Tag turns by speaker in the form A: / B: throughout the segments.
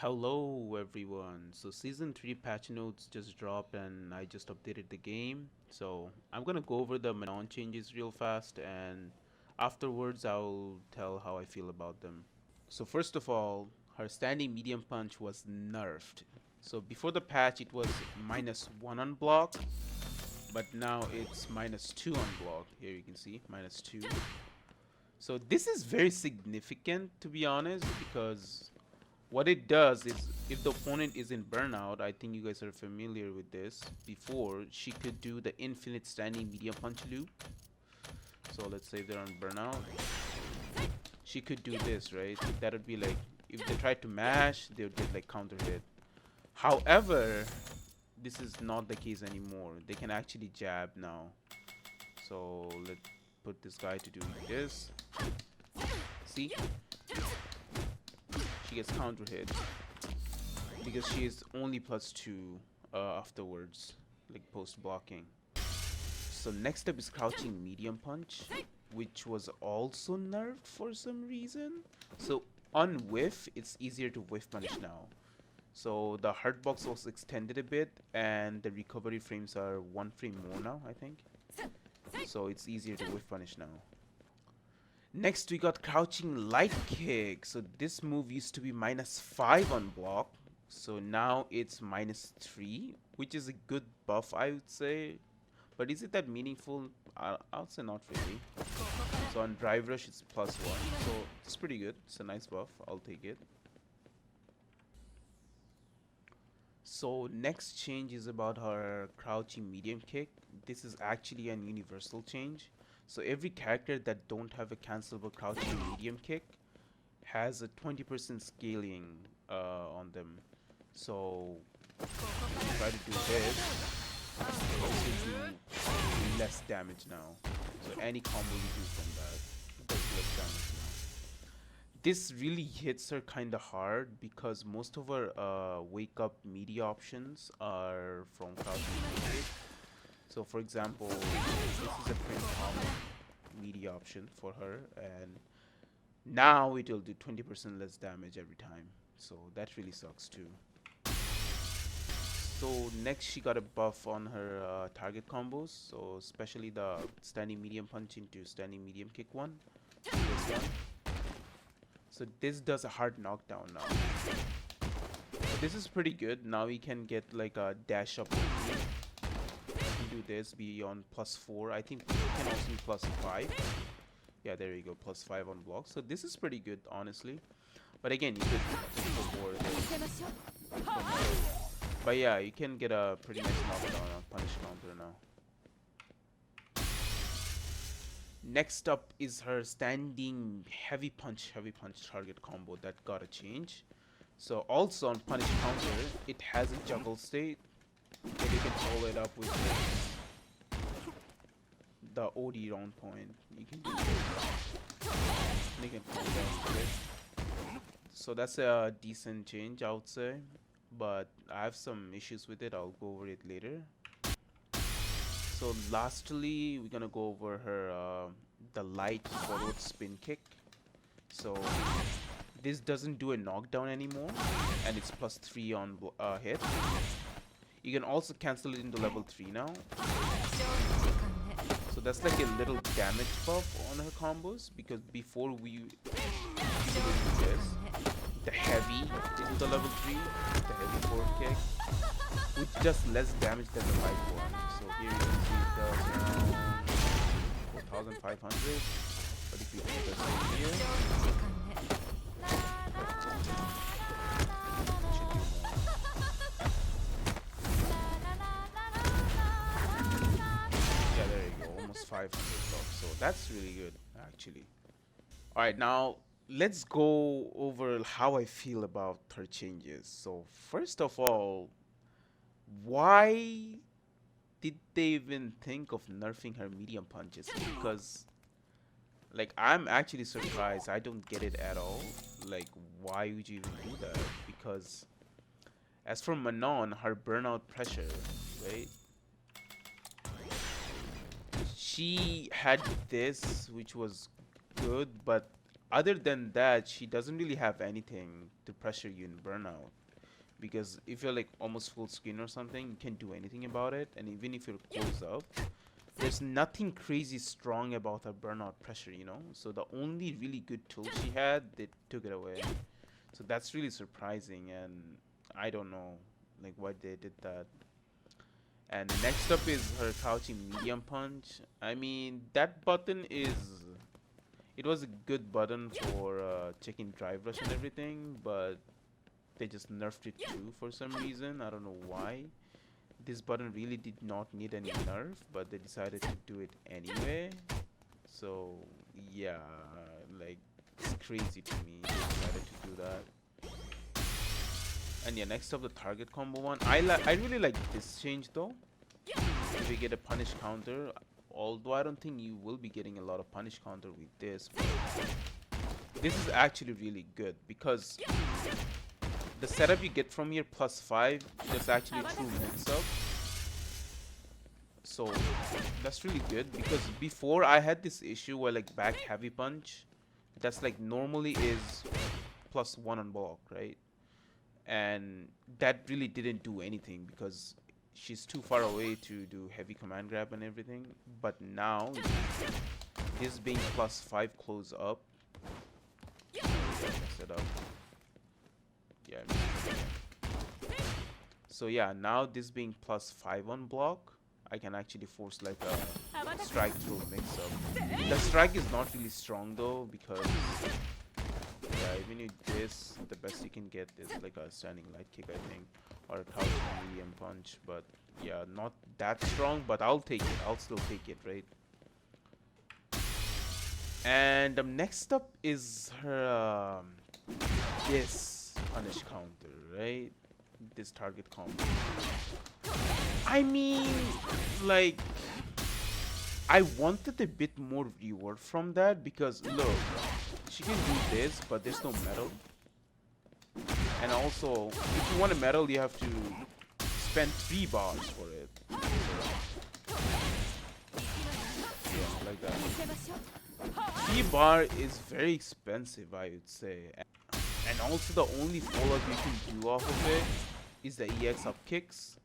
A: Hello everyone. So season 3 patch notes just dropped and I just updated the game. So I'm gonna go over the Manon changes real fast and afterwards I'll tell how I feel about them. So first of all, her standing medium punch was nerfed. So before the patch it was -1 on block, but now it's -2 on block. Here you can see -2. So this is very significant to be honest because what it does is if the opponent is in burnout, I think you guys are familiar with this. Before, she could do the infinite standing medium punch loop. So let's say they're on burnout. She could do this, right? That would be like, if they tried to mash, they would get like counter hit. However, this is not the case anymore. They can actually jab now. So let's put this guy to do this. See? She gets counter hit because she is only +2 afterwards, like post blocking. So next up is crouching medium punch, which was also nerfed for some reason. So on whiff, it's easier to whiff punish now. So the hurt box was extended a bit, and the recovery frames are 1 frame more now, I think. So it's easier to whiff punish now. Next we got crouching light kick. So this move used to be -5 on block. So now it's -3, which is a good buff I would say. But is it that meaningful? I would say not really. So on drive rush it's +1. So it's pretty good. It's a nice buff. I'll take it. So next change is about her crouching medium kick. This is actually an universal change. So every character that don't have a cancelable crouching medium kick has a 20% scaling on them. So if you try to do this, it will do less damage now. So any combo you do from that does less damage now. This really hits her kinda hard because most of her wake up media options are from crouching medium kick. So for example, this is a pretty common media option for her, and now it will do 20% less damage every time. So that really sucks too. So next she got a buff on her target combos, so especially the standing medium punch into standing medium kick one. This one. So this does a hard knockdown now. So this is pretty good. Now we can get like a dash up. Do this beyond +4. I think we can also be +5. Yeah, there you go, +5 on block. So this is pretty good, honestly. But again, you could go more. But yeah, you can get a pretty nice knockdown on punish counter now. Next up is her standing heavy punch target combo that got a change. So also on punish counter, it has a juggle state. And you can follow it up with the OD round point. You can do this. You can follow that with it. So that's a decent change, I would say. But I have some issues with it. I'll go over it later. So lastly, we're gonna go over her the light forward spin kick. So this doesn't do a knockdown anymore, and it's +3 on hit. You can also cancel it into level 3 now. So that's like a little damage buff on her combos, because before we do this, the heavy into the level 3, the heavy forward kick, which does less damage than the light one. So here you can see it does around 4,500. But if you do the same here, yeah, there you go, almost 500 bucks. So that's really good, actually. All right, now let's go over how I feel about her changes. So first of all, why did they even think of nerfing her medium punches? Because like I'm actually surprised. I don't get it at all. Like why would you even do that? Because as for Manon, her burnout pressure, right? She had this, which was good, but other than that, she doesn't really have anything to pressure you in burnout. Because if you're like almost full screen or something, you can't do anything about it. And even if you're close up, there's nothing crazy strong about her burnout pressure, you know? So the only really good tool she had, they took it away. So that's really surprising, and I don't know like why they did that. And next up is her crouching medium punch. I mean, that button is, it was a good button for checking drive rush and everything, but they just nerfed it too for some reason. I don't know why. This button really did not need any nerf, but they decided to do it anyway. So yeah, like it's crazy to me they decided to do that. And yeah, next up the target combo one. I really like this change though. If we get a punish counter, although I don't think you will be getting a lot of punish counter with this, but this is actually really good because the setup you get from here +5, there's actually a true mix-up. So that's really good because before I had this issue where like back heavy punch, that's like normally is +1 on block, right? And that really didn't do anything because she's too far away to do heavy command grab and everything. But now this being +5 close up, mess it up. Yeah. So yeah, now this being +5 on block, I can actually force like a strike through mix up. The strike is not really strong though because yeah, even with this, the best you can get is like a standing light kick, I think, or a crouching medium punch. But yeah, not that strong, but I'll take it. I'll still take it, right? And next up is her this punish counter, right? This target combo. I mean, like, I wanted a bit more reward from that because look, she can do this, but there's no medal. And also, if you want a medal, you have to spend 3 bars for it. Yeah, like that. 3 bar is very expensive, I would say. And also the only follow-up you can do off of it is the EX up kicks.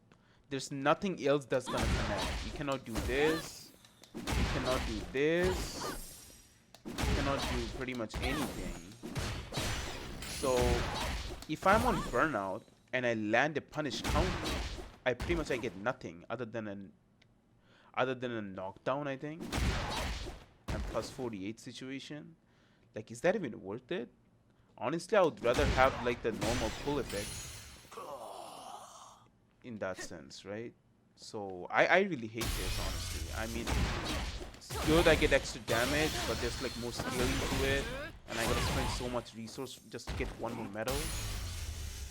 A: There's nothing else that's gonna connect. You cannot do this. You cannot do this. You cannot do pretty much anything. So if I'm on burnout and I land a punish counter, I get nothing other than a knockdown, I think. And +48 situation. Like, is that even worth it? Honestly, I would rather have like the normal pull effect in that sense, right? So I really hate this, honestly. I mean, it's good I get extra damage, but there's like more scaling to it, and I gotta spend so much resource just to get one more medal.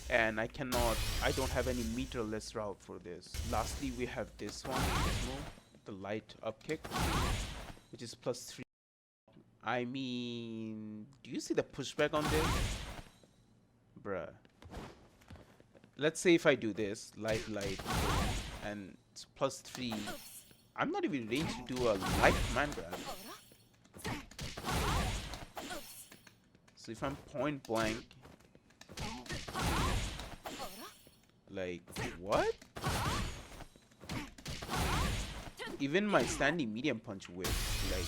A: And I don't have any meterless route for this. Lastly, we have this one, this move, the light up kick, which is +3. I mean, do you see the pushback on this? Bruh. Let's say if I do this, light, and it's +3. I'm not even range to do a light command grab. So if I'm point blank, like, what? Even my standing medium punch whiffs, like,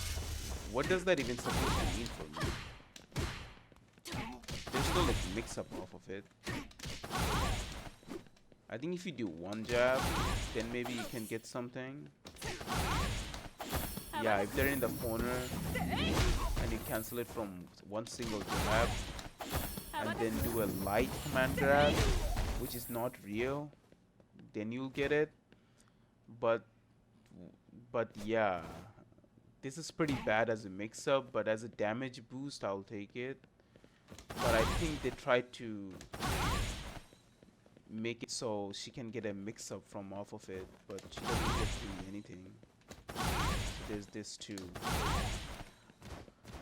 A: what does that even supposed to mean for me? There's no like mix up off of it. I think if you do one jab, then maybe you can get something. Yeah, if they're in the corner and you cancel it from one single jab and then do a light command grab, which is not real, then you'll get it. But yeah, this is pretty bad as a mix-up, but as a damage boost, I'll take it. But I think they tried to make it so she can get a mix-up from off of it, but she doesn't get really anything. So there's this too.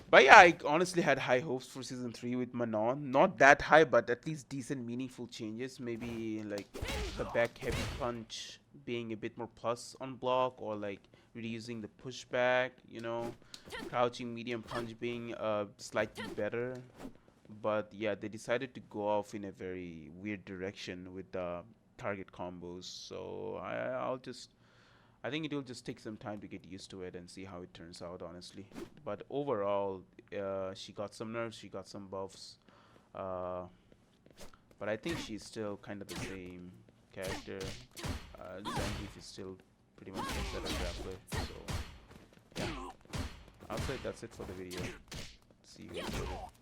A: But yeah, I honestly had high hopes for season 3 with Manon. Not that high, but at least decent, meaningful changes. Maybe like the back heavy punch being a bit more plus on block, or like reducing the pushback, crouching medium punch being slightly better. But yeah, they decided to go off in a very weird direction with the target combos. So I think it will just take some time to get used to it and see how it turns out, honestly. But overall, she got some nerfs, she got some buffs. Uh, but I think she's still kind of the same character. Zangief is still pretty much a better grappler. So, yeah. I'll say that's it for the video. See you guys later.